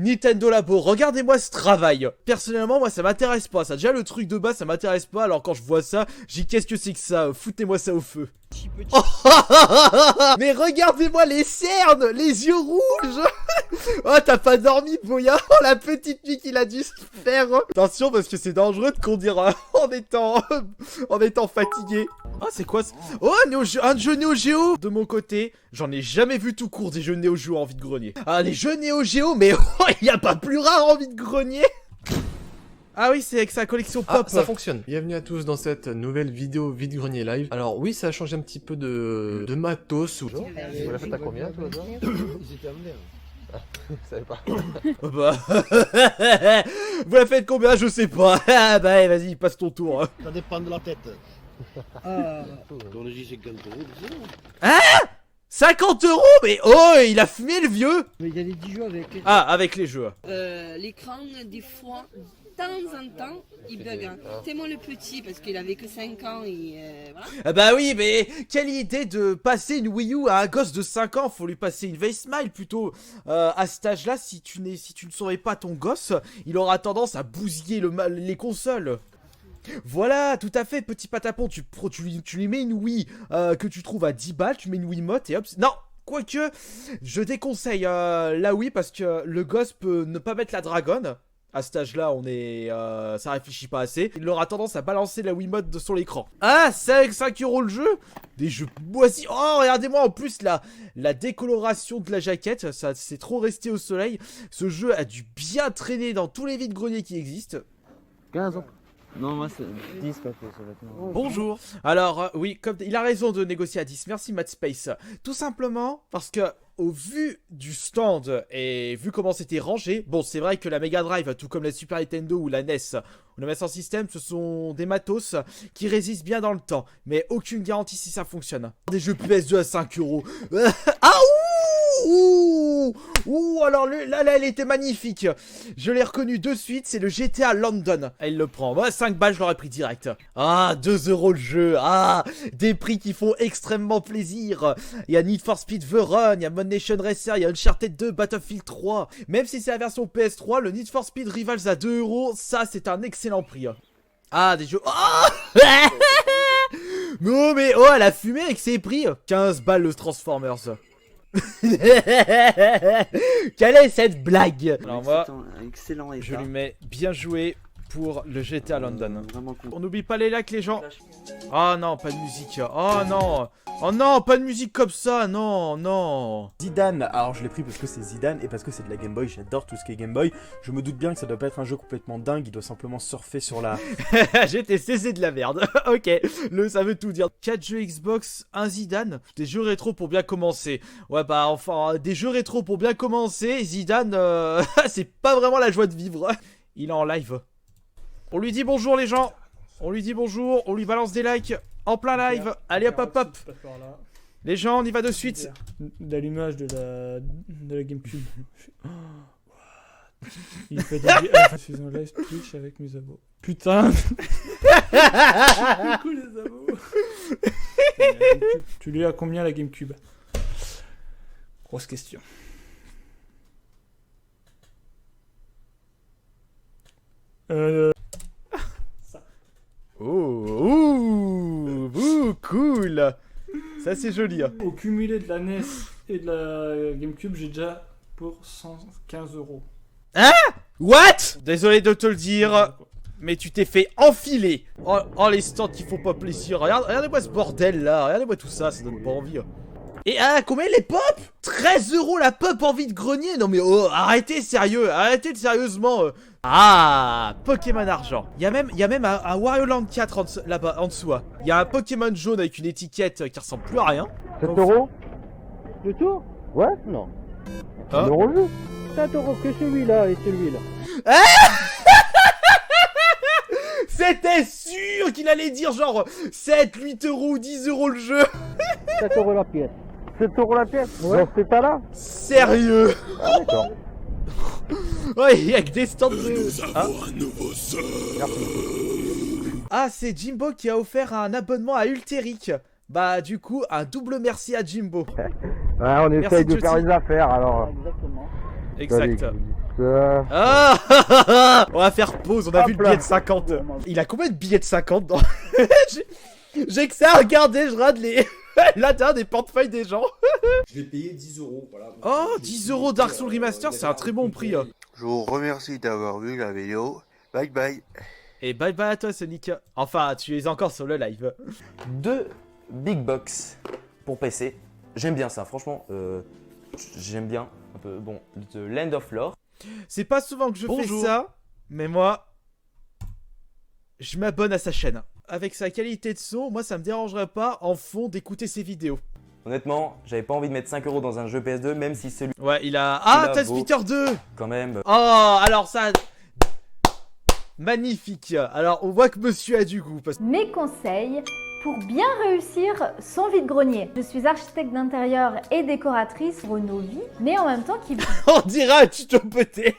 Nintendo Labo, regardez-moi ce travail. Personnellement, moi, ça m'intéresse pas. Ça, déjà, le truc de base, ça m'intéresse pas. Alors, quand je vois ça, j'ai dit, qu'est-ce que c'est que ça? Foutez-moi ça au feu. Mais regardez-moi les cernes, les yeux rouges. Oh, t'as pas dormi, Boya? Oh, la petite nuit qu'il a dû se faire. Attention, parce que c'est dangereux de conduire en étant fatigué. Oh, c'est quoi ça? Oh, un jeu Neo Geo. De mon côté, j'en ai jamais vu tout court des jeux Neo Geo en vide-grenier. Ah, les jeux Neo Geo, mais oh, y a pas plus rare en vide-grenier. Ah oui, c'est avec sa collection pop. Ah, ça fonctionne. Bienvenue à tous dans cette nouvelle vidéo vide-grenier live. Alors oui, ça a changé un petit peu de matos. Vous la faites à combien, toi? J'étais en l'air. Je savais pas. Bah... Vous la faites combien? Je sais pas. Ah bah vas-y, passe ton tour. Ça dépend de la tête. On a dit 50 euros. Hein? 50 euros? Mais oh, il a fumé le vieux. Mais il y a des 10 jeux avec. Ah, avec les jeux. L'écran, des fois, de temps en temps, il bug. Hein. C'est moi le petit, parce qu'il avait que 5 ans et voilà. Ah bah oui, mais quelle idée de passer une Wii U à un gosse de 5 ans. Faut lui passer une Face Smile plutôt. À cet âge-là, si tu ne saurais pas ton gosse, il aura tendance à bousiller les consoles. Voilà, tout à fait, petit patapon, tu lui mets une Wii que tu trouves à 10 balles, tu mets une Wiimote et hop, non, quoique, je déconseille la Wii parce que le gosse peut ne pas mettre la dragonne. À cet âge-là, ça réfléchit pas assez. Il aura tendance à balancer la Wiimote sur l'écran. Ah, c'est avec 5 euros le jeu? Des jeux moisis. Oh, regardez-moi en plus la décoloration de la jaquette. Ça, c'est trop resté au soleil. Ce jeu a dû bien traîner dans tous les vides-greniers qui existent. 15 ans. Non, moi c'est 10 quoi, ça va être... Bonjour. Alors, oui, comme il a raison de négocier à 10. Merci, Mad Space. Tout simplement parce que, au vu du stand et vu comment c'était rangé, bon, c'est vrai que la Mega Drive, tout comme la Super Nintendo ou la NES ou le Master System, ce sont des matos qui résistent bien dans le temps, mais aucune garantie si ça fonctionne. Des jeux PS2 à 5 euros. Ah ouh, alors là, elle était magnifique. Je l'ai reconnu de suite, c'est le GTA London. Elle le prend. Moi, 5 balles, je l'aurais pris direct. Ah, 2 euros le jeu. Ah, des prix qui font extrêmement plaisir. Il y a Need for Speed The Run, il y a Mod Nation Racer, il y a Uncharted 2, Battlefield 3. Même si c'est la version PS3, le Need for Speed Rivals à 2 euros, ça, c'est un excellent prix. Ah, des jeux... Oh non, mais oh, elle a fumé avec ses prix. 15 balles le Transformers. Quelle est cette blague? Alors moi, excellent état. je lui mets bien joué pour le GTA London. Vraiment content. On n'oublie pas les likes, les gens. Oh non, pas de musique. Oh non. Oh non, pas de musique comme ça. Non, non. Zidane, alors je l'ai pris parce que c'est Zidane et parce que c'est de la Game Boy, j'adore tout ce qui est Game Boy. Je me doute bien que ça doit pas être un jeu complètement dingue, il doit simplement surfer sur la... J'ai testé, c'est de la merde. Ok, ça veut tout dire. 4 jeux Xbox, un Zidane. Des jeux rétro pour bien commencer. Ouais bah enfin, des jeux rétro pour bien commencer, Zidane, c'est pas vraiment la joie de vivre. Il est en live. On lui dit bonjour les gens. On lui dit bonjour, on lui balance des likes en plein live. Allez hop hop hop. Les gens, on y va de suite. D'allumage de la GameCube. Il fait des je suis en live Twitch avec mes abos. Putain. C'est cool les abos. Tu lui as combien la GameCube? Grosse question. Ouh, cool. Ça c'est joli. Au cumulé de la NES et de la GameCube, j'ai déjà pour 115 euros. Hein? What? Désolé de te le dire, mais tu t'es fait enfiler. Oh les stands qui font pas plaisir. Regardez-moi ce bordel là, regardez-moi tout ça, ça donne pas envie. Et combien les pop? 13 euros la pop en vide-grenier? Non mais oh, arrêtez sérieux, arrêtez sérieusement. Ah, Pokémon argent. Il y a même un Wario Land 4 là-bas en dessous. Il y a un Pokémon jaune avec une étiquette qui ressemble plus à rien. 7 euros? Le tour? Ouais? Non. 1 euro le jeu? 7 euros que celui-là et celui-là. C'était sûr qu'il allait dire genre 7, 8 euros ou 10 euros le jeu. 7 euros la pièce. 7 euros la pièce? Ouais. Dans cet état-là? Sérieux? Ah, d'accord. Ouais, il y a que des stands de... Nous avons un nouveau sœur. Ah, c'est Jimbo qui a offert un abonnement à Ulteric. Bah, du coup, un double merci à Jimbo. Ouais, on essaye de faire les affaires alors. Exact. Ah On va faire pause, on a Hop vu le là. billet de 50. Il a combien de billets de 50 dans... J'ai que ça à regarder, je rate les... l'intérieur des portefeuilles des gens. Je l'ai payé 10 euros. Voilà. Oh, 10 euros Dark Souls Remaster, c'est un très bon prix. Je vous remercie d'avoir vu la vidéo. Bye bye. Et bye bye à toi Sonic. Enfin, tu es encore sur le live. 2 big box pour PC. J'aime bien ça, franchement. J'aime bien. Un peu, bon, The Land of Lore. C'est pas souvent que je fais ça, mais moi, je m'abonne à sa chaîne. Avec sa qualité de son, moi ça me dérangerait pas en fond d'écouter ses vidéos. Honnêtement, j'avais pas envie de mettre 5 € dans un jeu PS2, même si celui Ouais, il a... Ah, Là, Taz vaut- Peter 2. quand même. Oh, alors ça... Magnifique. Alors, on voit que monsieur a du goût. Parce... Mes conseils pour bien réussir son vide-grenier. Je suis architecte d'intérieur et décoratrice pour nos vies, mais en même temps qui On dirait un tuto pété.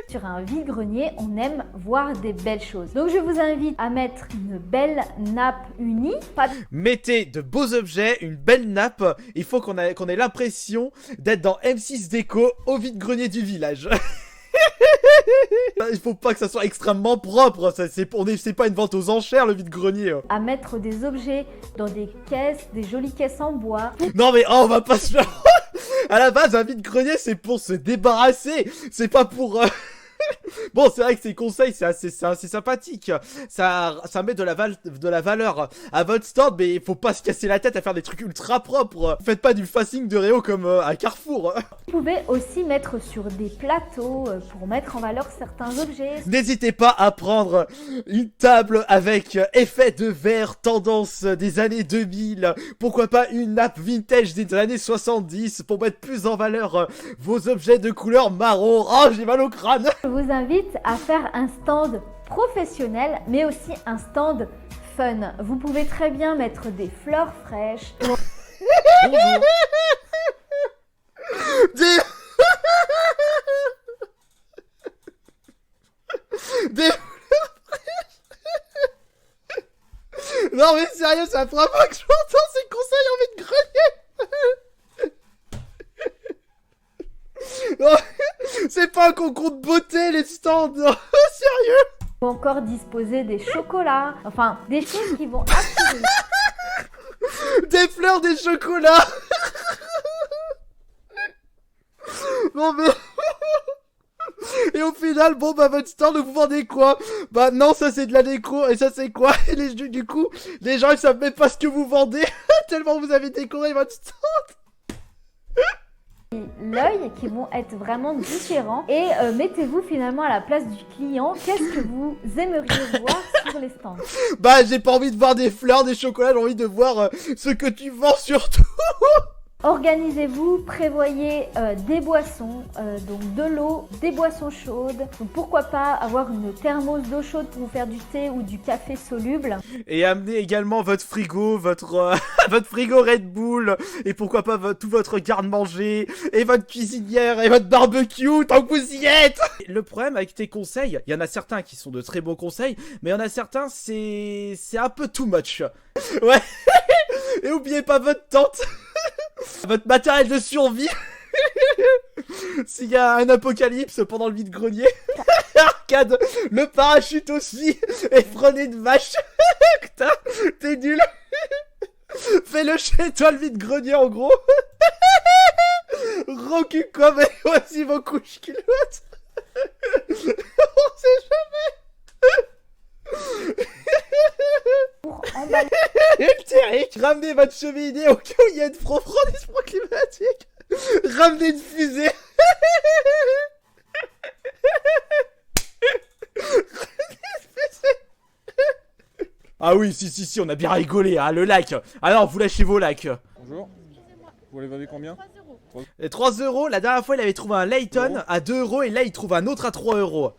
sur un vide-grenier, on aime voir des belles choses. Donc je vous invite à mettre une belle nappe unie, pas Mettez de beaux objets, une belle nappe. Il faut qu'on ait l'impression d'être dans M6 Déco au vide-grenier du village. Il faut pas que ça soit extrêmement propre. C'est pas une vente aux enchères le vide-grenier. à mettre des objets dans des caisses, des jolies caisses en bois. Non mais oh, on va pas se faire... À la base, un vide-grenier, c'est pour se débarrasser. C'est pas pour... Bon, c'est vrai que ces conseils, c'est assez sympathique. Ça met de la valeur à votre stand, mais il faut pas se casser la tête à faire des trucs ultra propres. Faites pas du facing de Réo comme à Carrefour. Vous pouvez aussi mettre sur des plateaux pour mettre en valeur certains objets. N'hésitez pas à prendre une table avec effet de verre tendance des années 2000. Pourquoi pas une nappe vintage des années 70 pour mettre plus en valeur vos objets de couleur marron. Oh, j'ai mal au crâne. Je vous invite à faire un stand professionnel, mais aussi un stand fun. Vous pouvez très bien mettre des fleurs fraîches. Des... Des... Non mais sérieux, c'est la première fois que j'entends ces conseils en vide-grenier. Non, c'est pas un concours de beauté les stands, non, sérieux. Ou encore disposer des chocolats. Enfin, des choses qui vont attirer. Des fleurs, des chocolats. Non mais... Et au final, bon bah votre stand, vous vendez quoi? Bah non, ça c'est de la déco, et ça c'est quoi? Et du coup, les gens ils savent même pas ce que vous vendez, tellement vous avez décoré votre stand. L'œil qui vont être vraiment différents et mettez-vous finalement à la place du client. Qu'est-ce que vous aimeriez voir sur les stands? Bah j'ai pas envie de voir des fleurs, des chocolats, j'ai envie de voir ce que tu vends surtout. Organisez-vous, prévoyez des boissons, donc de l'eau, des boissons chaudes. Donc pourquoi pas avoir une thermos d'eau chaude pour vous faire du thé ou du café soluble. Et amenez également votre frigo, votre frigo Red Bull, et pourquoi pas tout votre garde-manger, et votre cuisinière, et votre barbecue, tant que vous y êtes. Le problème avec tes conseils, il y en a certains qui sont de très bons conseils, mais il y en a certains, c'est un peu too much. Ouais. Et oubliez pas votre tente. Votre matériel de survie. S'il y a un apocalypse pendant le vide-grenier. Arcade, le parachute aussi. Et prenez une vache. Putain, t'es nul. Fais-le chez toi le vide-grenier en gros. Roku comme et voici vos couches culottes. On sait jamais. Pour emballer. Ultérique, ramenez votre cheminée au cas où il y a une refroidissement climatique. Ramenez une fusée. Ah oui, si, on a bien rigolé, hein, le lac. Alors, vous lâchez vos lacs. Bonjour. Vous les vendez combien? Et 3 euros, la dernière fois il avait trouvé un Layton à 2 euros et là il trouve un autre à 3 euros.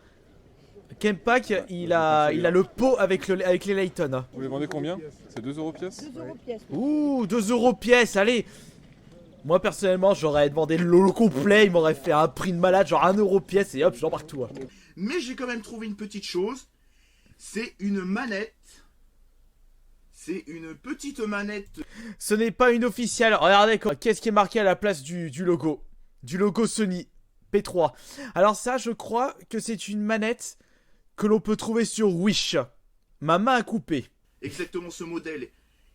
Kempak, il a le pot avec les Layton. Vous les vendez combien? C'est 2 euros pièce? 2 euros pièce. Ouh, 2 euros pièce, allez. Moi personnellement j'aurais demandé le lot complet, il m'aurait fait un prix de malade, genre 1 euro pièce et hop, j'embarque tout. Mais j'ai quand même trouvé une petite chose. C'est une manette. C'est une petite manette. Ce n'est pas une officielle, regardez qu'est-ce qui est marqué à la place du logo. Du logo Sony. P3. Alors ça, je crois que c'est une manette que l'on peut trouver sur Wish. Ma main a coupé. Exactement ce modèle.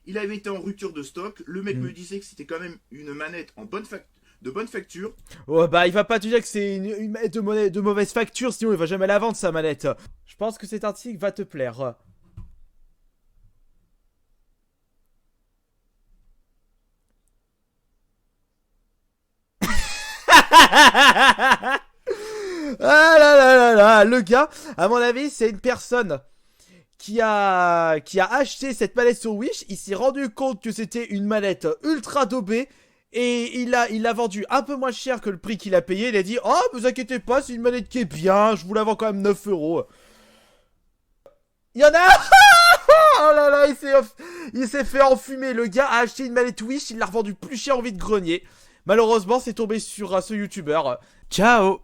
Il avait été en rupture de stock. Le mec me disait que c'était quand même une manette en de bonne facture. Ouais, bah il va pas te dire que c'est une manette de mauvaise facture, sinon il va jamais la vendre sa manette. Je pense que cet article va te plaire. Ah là là là là, le gars, à mon avis, c'est une personne qui a acheté cette manette sur Wish. Il s'est rendu compte que c'était une manette ultra daubée et il l'a vendu un peu moins cher que le prix qu'il a payé. Il a dit, oh, vous inquiétez pas, c'est une manette qui est bien, je vous la vends quand même 9 €. Il y en a un. Oh là là, il s'est fait enfumer. Le gars a acheté une manette Wish, il l'a revendue plus cher en vide-grenier. Malheureusement, c'est tombé sur ce youtubeur. Ciao.